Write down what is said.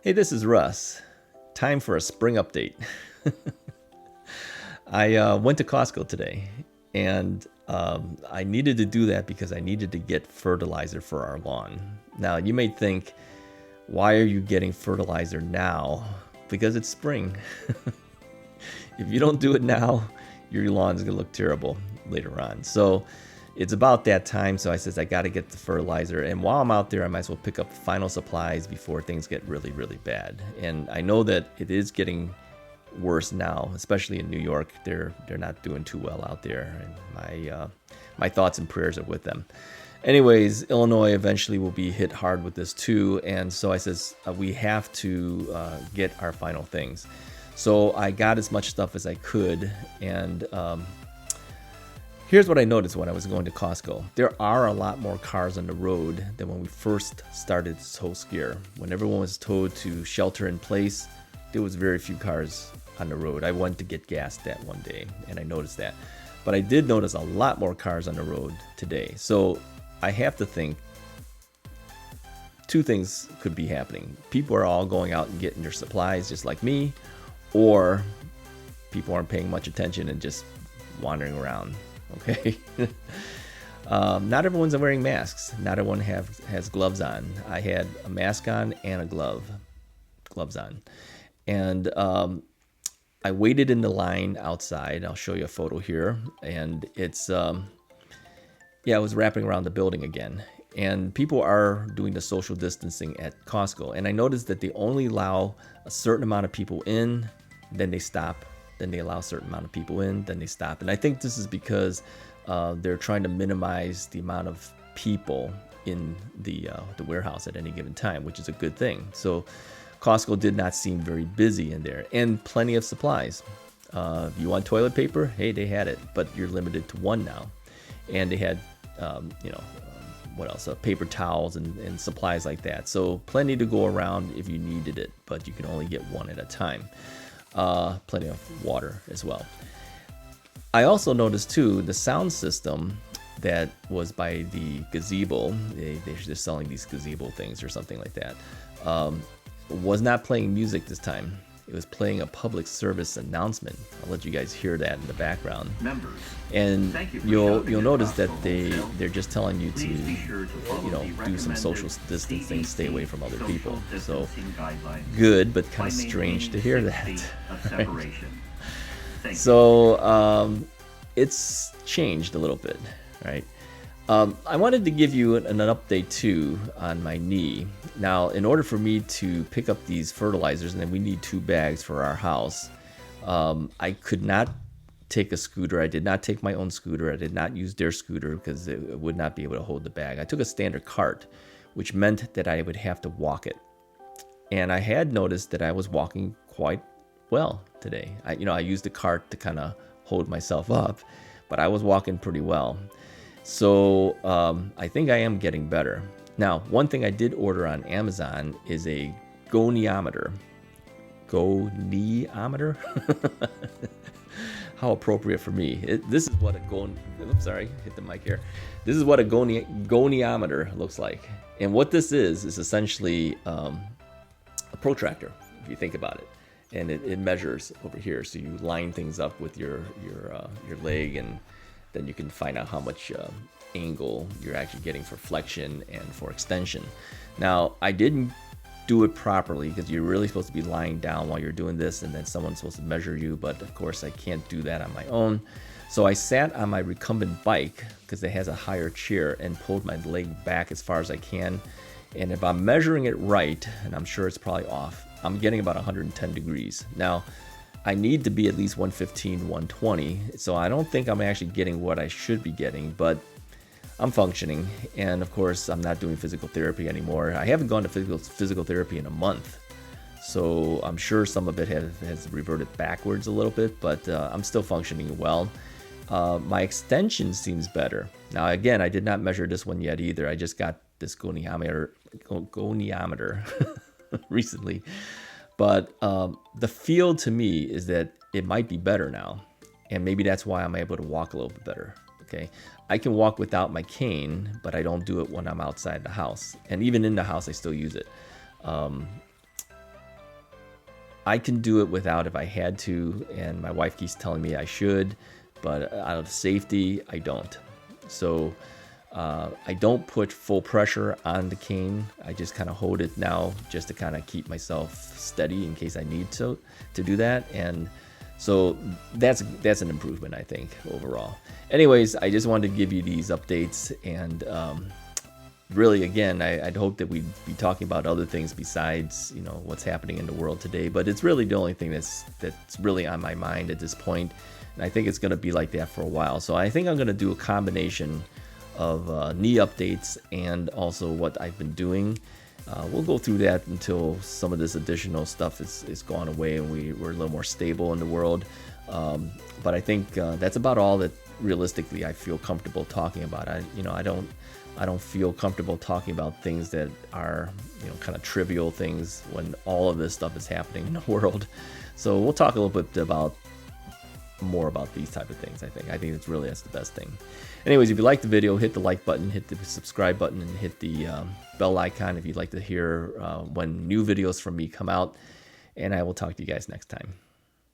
Hey, this is Russ. Time for a spring update. I went to Costco today, and I needed to do that because I needed to get fertilizer for our lawn. Now, you may think, why are you getting fertilizer now? Because it's spring. If you don't do it now, your lawn's gonna look terrible later on. So it's about that time. So I says I got to get the fertilizer, and while I'm out there, I might as well pick up final supplies before things get really, really bad. And I know that it is getting worse now, especially in New York. They're not doing too well out there, and my thoughts and prayers are with them. Anyways, Illinois eventually will be hit hard with this too, and so I says we have to get our final things. So I got as much stuff as I could, and here's what I noticed when I was going to Costco. There are a lot more cars on the road than when we first started this whole scare. When everyone was told to shelter in place, there was very few cars on the road. I went to get gas that one day, and I noticed that. But I did notice a lot more cars on the road today. So I have to think two things could be happening. People are all going out and getting their supplies just like me, or people aren't paying much attention and just wandering around. Okay. Not everyone's wearing masks. Not everyone has gloves on. I had a mask on and gloves on. And I waited in the line outside. I'll show you a photo here. And it's, I was wrapping around the building again. And people are doing the social distancing at Costco. And I noticed that they only allow a certain amount of people in, then they stop. Then they allow a certain amount of people in, then they stop. And I think this is because they're trying to minimize the amount of people in the warehouse at any given time, which is a good thing. So Costco did not seem very busy in there, and plenty of supplies. If you want toilet paper, hey, they had it, but you're limited to one now. And they had, what else? Paper towels and supplies like that. So plenty to go around if you needed it, but you can only get one at a time. Plenty of water as well. I also noticed too the sound system that was by the gazebo. They're just selling these gazebo things or something like that. Was not playing music this time. It was playing a public service announcement. I'll let you guys hear that in the background. Members, and you'll notice that they're just telling you to do some social distancing, stay away from other people. So good, but kind of strange to hear that. Right? So it's changed a little bit, right? I wanted to give you an update too on my knee. Now, in order for me to pick up these fertilizers, and then we need 2 bags for our house, I could not take a scooter. I did not take my own scooter. I did not use their scooter because it would not be able to hold the bag. I took a standard cart, which meant that I would have to walk it. And I had noticed that I was walking quite well today. I used the cart to kind of hold myself up, but I was walking pretty well. So I think I am getting better. Now, one thing I did order on Amazon is a goniometer. Goniometer? How appropriate for me. This is what a oops, sorry, hit the mic here. This is what a goniometer looks like. And what this is essentially a protractor, if you think about it. And it measures over here. So you line things up with your leg, and then you can find out how much angle you're actually getting for flexion and for extension. Now, I didn't do it properly because you're really supposed to be lying down while you're doing this, and then someone's supposed to measure you, but of course I can't do that on my own. So I sat on my recumbent bike because it has a higher chair and pulled my leg back as far as I can. And if I'm measuring it right, and I'm sure it's probably off, I'm getting about 110 degrees. Now, I need to be at least 115, 120, so I don't think I'm actually getting what I should be getting, but I'm functioning. And of course, I'm not doing physical therapy anymore. I haven't gone to physical therapy in a month, so I'm sure some of it has reverted backwards a little bit, but I'm still functioning well. My extension seems better. Now, again, I did not measure this one yet either. I just got this goniometer recently. But the feel to me is that it might be better now. And maybe that's why I'm able to walk a little bit better. Okay. I can walk without my cane, but I don't do it when I'm outside the house. And even in the house, I still use it. I can do it without if I had to, and my wife keeps telling me I should, but out of safety, I don't. So I don't put full pressure on the cane. I just kind of hold it now just to kind of keep myself steady in case I need to do that. And so that's an improvement, I think, overall. Anyways, I just wanted to give you these updates, and really, again, I'd hope that we'd be talking about other things besides, you know, what's happening in the world today. But it's really the only thing that's really on my mind at this point, and I think it's going to be like that for a while. So I think I'm going to do a combination of knee updates and also what I've been doing. We'll go through that until some of this additional stuff is gone away and we're a little more stable in the world. But I think that's about all that realistically I feel comfortable talking about. I don't feel comfortable talking about things that are, you know, kind of trivial things when all of this stuff is happening in the world. So we'll talk a little bit more about these type of things. I think that's the best thing. Anyways, if you like the video, hit the like button, hit the subscribe button, and hit the bell icon if you'd like to hear when new videos from me come out. And I will talk to you guys next time.